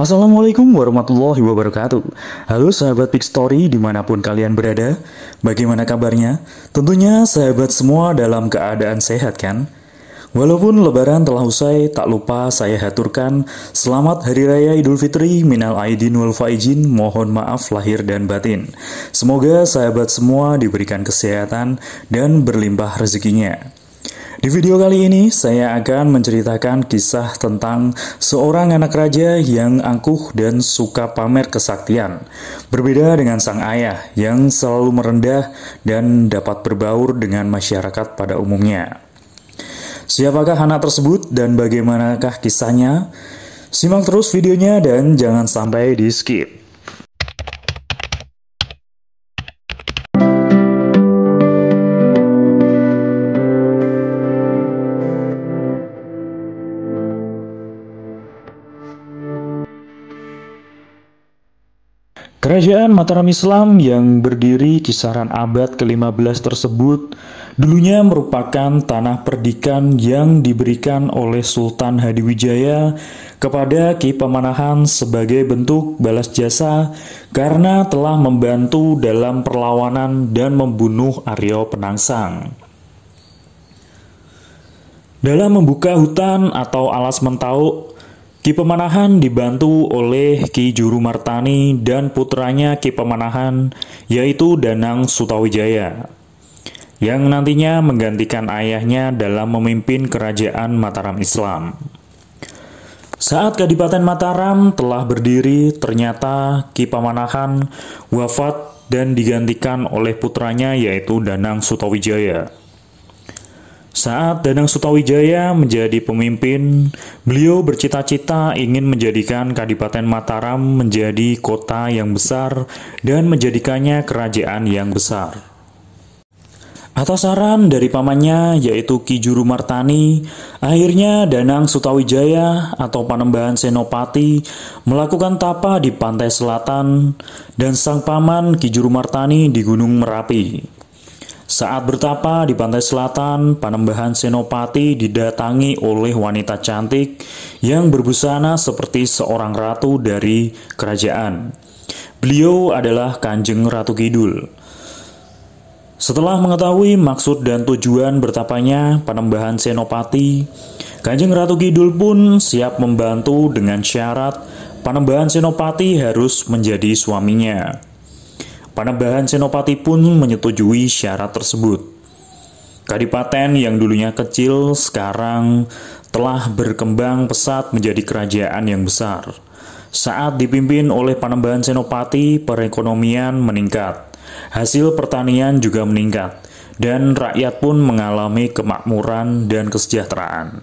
Assalamualaikum warahmatullahi wabarakatuh. Halo sahabat Big Story dimanapun kalian berada. Bagaimana kabarnya? Tentunya sahabat semua dalam keadaan sehat kan? Walaupun lebaran telah usai, tak lupa saya haturkan selamat Hari Raya Idul Fitri minal aidin wal faizin, mohon maaf lahir dan batin. Semoga sahabat semua diberikan kesehatan dan berlimpah rezekinya. Di video kali ini, saya akan menceritakan kisah tentang seorang anak raja yang angkuh dan suka pamer kesaktian. Berbeda dengan sang ayah yang selalu merendah dan dapat berbaur dengan masyarakat pada umumnya. Siapakah anak tersebut dan bagaimanakah kisahnya? Simak terus videonya dan jangan sampai di skip. Kerajaan Mataram Islam yang berdiri kisaran abad ke-15 tersebut dulunya merupakan tanah perdikan yang diberikan oleh Sultan Hadiwijaya kepada Ki Pemanahan sebagai bentuk balas jasa karena telah membantu dalam perlawanan dan membunuh Arya Penangsang. Dalam membuka hutan atau alas Mentau, Ki Pemanahan dibantu oleh Ki Jurumartani dan putranya Ki Pemanahan, yaitu Danang Sutawijaya, yang nantinya menggantikan ayahnya dalam memimpin kerajaan Mataram Islam. Saat Kadipaten Mataram telah berdiri, ternyata Ki Pemanahan wafat dan digantikan oleh putranya yaitu Danang Sutawijaya. Saat Danang Sutawijaya menjadi pemimpin, beliau bercita-cita ingin menjadikan Kadipaten Mataram menjadi kota yang besar dan menjadikannya kerajaan yang besar. Atas saran dari pamannya yaitu Ki Jurumartani, akhirnya Danang Sutawijaya atau Panembahan Senopati melakukan tapa di pantai selatan dan sang paman Ki Jurumartani di Gunung Merapi. Saat bertapa di pantai selatan, Panembahan Senopati didatangi oleh wanita cantik yang berbusana seperti seorang ratu dari kerajaan. Beliau adalah Kanjeng Ratu Kidul. Setelah mengetahui maksud dan tujuan bertapanya Panembahan Senopati, Kanjeng Ratu Kidul pun siap membantu dengan syarat Panembahan Senopati harus menjadi suaminya. Panembahan Senopati pun menyetujui syarat tersebut. Kadipaten yang dulunya kecil sekarang telah berkembang pesat menjadi kerajaan yang besar. Saat dipimpin oleh Panembahan Senopati, perekonomian meningkat, hasil pertanian juga meningkat, dan rakyat pun mengalami kemakmuran dan kesejahteraan.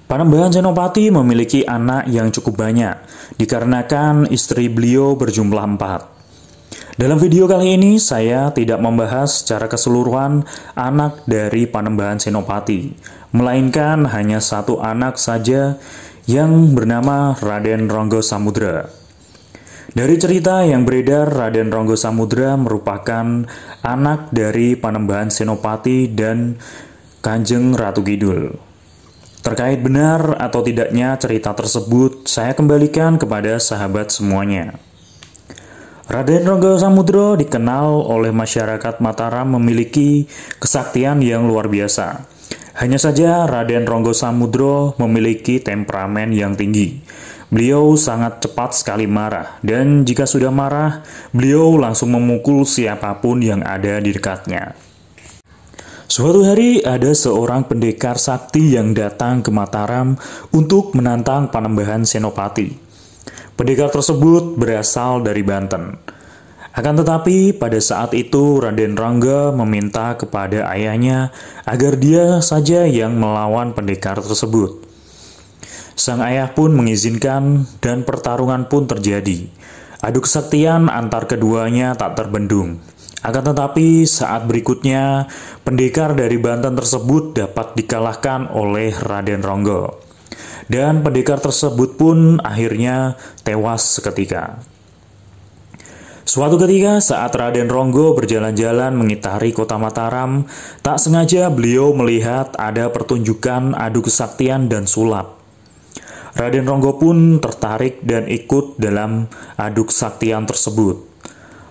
Panembahan Senopati memiliki anak yang cukup banyak, dikarenakan istri beliau berjumlah 4. Dalam video kali ini, saya tidak membahas secara keseluruhan anak dari Panembahan Senopati, melainkan hanya satu anak saja yang bernama Raden Ronggo Samudra. Dari cerita yang beredar, Raden Ronggo Samudra merupakan anak dari Panembahan Senopati dan Kanjeng Ratu Kidul. Terkait benar atau tidaknya cerita tersebut, saya kembalikan kepada sahabat semuanya. Raden Ronggo Samudra dikenal oleh masyarakat Mataram memiliki kesaktian yang luar biasa. Hanya saja Raden Ronggo Samudra memiliki temperamen yang tinggi. Beliau sangat cepat sekali marah, dan jika sudah marah, beliau langsung memukul siapapun yang ada di dekatnya. Suatu hari ada seorang pendekar sakti yang datang ke Mataram untuk menantang Panembahan Senopati. Pendekar tersebut berasal dari Banten. Akan tetapi pada saat itu Raden Ronggo meminta kepada ayahnya agar dia saja yang melawan pendekar tersebut. Sang ayah pun mengizinkan dan pertarungan pun terjadi. Adu kesaktian antar keduanya tak terbendung. Akan tetapi saat berikutnya pendekar dari Banten tersebut dapat dikalahkan oleh Raden Ronggo. Dan pendekar tersebut pun akhirnya tewas seketika. Suatu ketika saat Raden Ronggo berjalan-jalan mengitari kota Mataram, tak sengaja beliau melihat ada pertunjukan adu kesaktian dan sulap. Raden Ronggo pun tertarik dan ikut dalam adu kesaktian tersebut.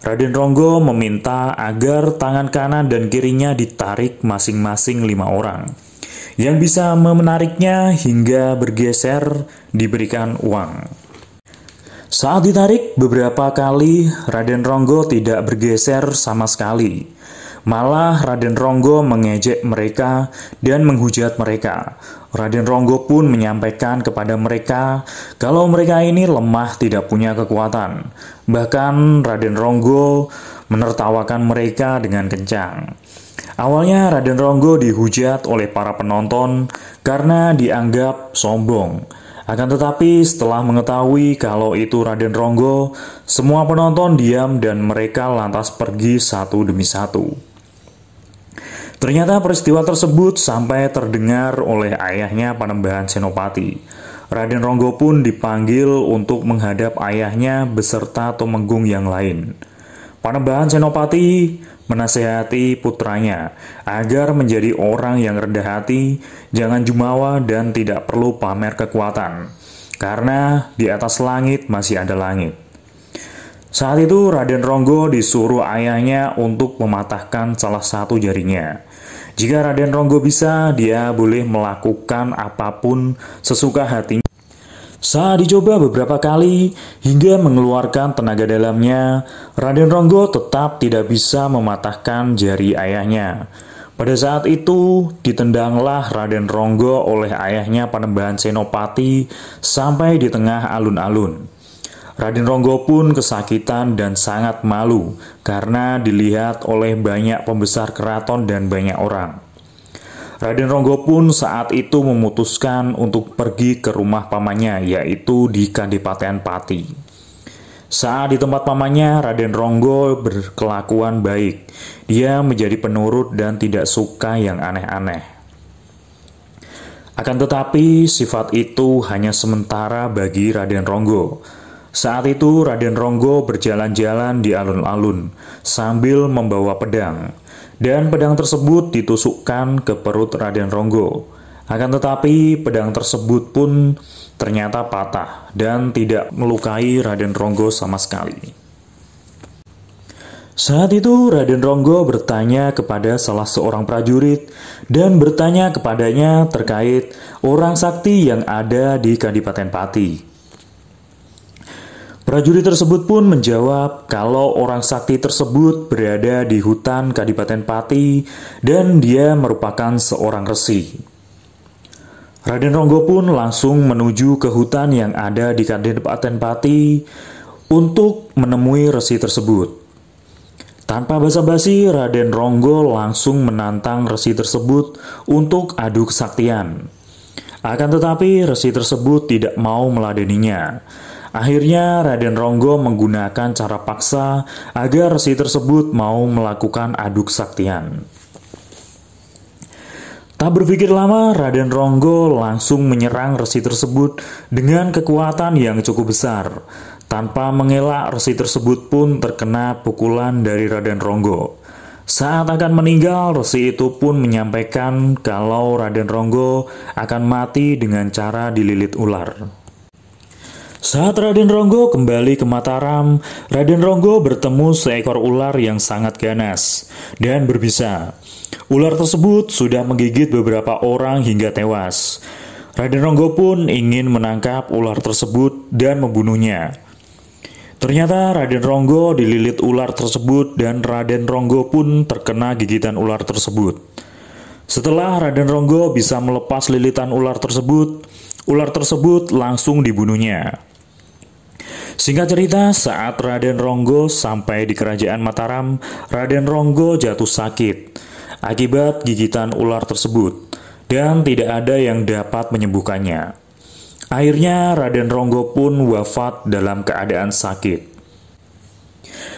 Raden Ronggo meminta agar tangan kanan dan kirinya ditarik masing-masing 5 orang. Yang bisa menariknya hingga bergeser diberikan uang. Saat ditarik beberapa kali, Raden Ronggo tidak bergeser sama sekali. Malah Raden Ronggo mengejek mereka dan menghujat mereka. Raden Ronggo pun menyampaikan kepada mereka kalau mereka ini lemah, tidak punya kekuatan. Bahkan Raden Ronggo menertawakan mereka dengan kencang. Awalnya Raden Ronggo dihujat oleh para penonton karena dianggap sombong. Akan tetapi setelah mengetahui kalau itu Raden Ronggo, semua penonton diam dan mereka lantas pergi satu demi satu. Ternyata peristiwa tersebut sampai terdengar oleh ayahnya Panembahan Senopati. Raden Ronggo pun dipanggil untuk menghadap ayahnya beserta Tumenggung yang lain. Panembahan Senopati menasehati putranya agar menjadi orang yang rendah hati, jangan jumawa dan tidak perlu pamer kekuatan, karena di atas langit masih ada langit. Saat itu Raden Ronggo disuruh ayahnya untuk mematahkan salah satu jarinya. Jika Raden Ronggo bisa, dia boleh melakukan apapun sesuka hatinya. Saat dicoba beberapa kali hingga mengeluarkan tenaga dalamnya, Raden Ronggo tetap tidak bisa mematahkan jari ayahnya. Pada saat itu, ditendanglah Raden Ronggo oleh ayahnya Panembahan Senopati sampai di tengah alun-alun. Raden Ronggo pun kesakitan dan sangat malu karena dilihat oleh banyak pembesar keraton dan banyak orang. Raden Ronggo pun saat itu memutuskan untuk pergi ke rumah pamannya, yaitu di Kadipaten Pati. Saat di tempat pamannya, Raden Ronggo berkelakuan baik. Dia menjadi penurut dan tidak suka yang aneh-aneh. Akan tetapi, sifat itu hanya sementara bagi Raden Ronggo. Saat itu Raden Ronggo berjalan-jalan di alun-alun sambil membawa pedang, dan pedang tersebut ditusukkan ke perut Raden Ronggo. Akan tetapi pedang tersebut pun ternyata patah dan tidak melukai Raden Ronggo sama sekali. Saat itu Raden Ronggo bertanya kepada salah seorang prajurit dan bertanya kepadanya terkait orang sakti yang ada di Kadipaten Pati. Prajurit tersebut pun menjawab kalau orang sakti tersebut berada di hutan Kadipaten Pati dan dia merupakan seorang resi. Raden Ronggo pun langsung menuju ke hutan yang ada di Kadipaten Pati untuk menemui resi tersebut. Tanpa basa-basi, Raden Ronggo langsung menantang resi tersebut untuk adu kesaktian. Akan tetapi resi tersebut tidak mau meladeninya. Akhirnya Raden Ronggo menggunakan cara paksa agar resi tersebut mau melakukan adu kesaktian. Tak berpikir lama, Raden Ronggo langsung menyerang resi tersebut dengan kekuatan yang cukup besar. Tanpa mengelak, resi tersebut pun terkena pukulan dari Raden Ronggo. Saat akan meninggal, resi itu pun menyampaikan kalau Raden Ronggo akan mati dengan cara dililit ular. Saat Raden Ronggo kembali ke Mataram, Raden Ronggo bertemu seekor ular yang sangat ganas dan berbisa. Ular tersebut sudah menggigit beberapa orang hingga tewas. Raden Ronggo pun ingin menangkap ular tersebut dan membunuhnya. Ternyata Raden Ronggo dililit ular tersebut dan Raden Ronggo pun terkena gigitan ular tersebut. Setelah Raden Ronggo bisa melepas lilitan ular tersebut langsung dibunuhnya. Singkat cerita, saat Raden Ronggo sampai di kerajaan Mataram, Raden Ronggo jatuh sakit akibat gigitan ular tersebut dan tidak ada yang dapat menyembuhkannya. Akhirnya Raden Ronggo pun wafat dalam keadaan sakit.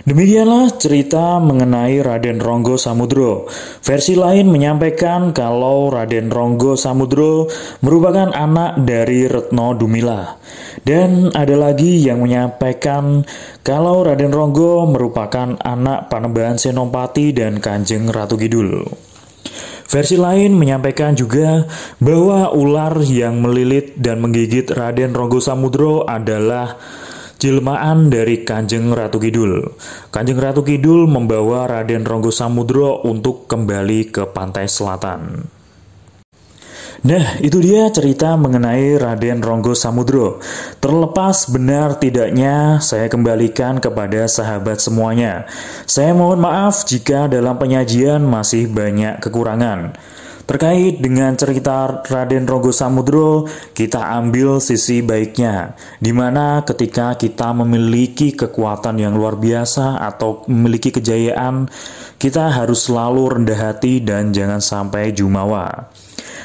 Demikianlah cerita mengenai Raden Ronggo Samudro. Versi lain menyampaikan kalau Raden Ronggo Samudro merupakan anak dari Retno Dumila. Dan ada lagi yang menyampaikan kalau Raden Ronggo merupakan anak Panembahan Senopati dan Kanjeng Ratu Kidul. Versi lain menyampaikan juga bahwa ular yang melilit dan menggigit Raden Ronggo Samudro adalah jelmaan dari Kanjeng Ratu Kidul. Kanjeng Ratu Kidul membawa Raden Ronggo Samudro untuk kembali ke pantai selatan. Nah, itu dia cerita mengenai Raden Ronggo Samudro. Terlepas benar tidaknya, saya kembalikan kepada sahabat semuanya. Saya mohon maaf jika dalam penyajian masih banyak kekurangan. Terkait dengan cerita Raden Ronggo Samudro, kita ambil sisi baiknya, di mana ketika kita memiliki kekuatan yang luar biasa atau memiliki kejayaan, kita harus selalu rendah hati dan jangan sampai jumawa.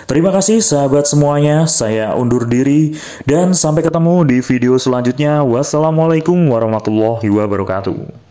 Terima kasih sahabat semuanya, saya undur diri dan sampai ketemu di video selanjutnya. Wassalamualaikum warahmatullahi wabarakatuh.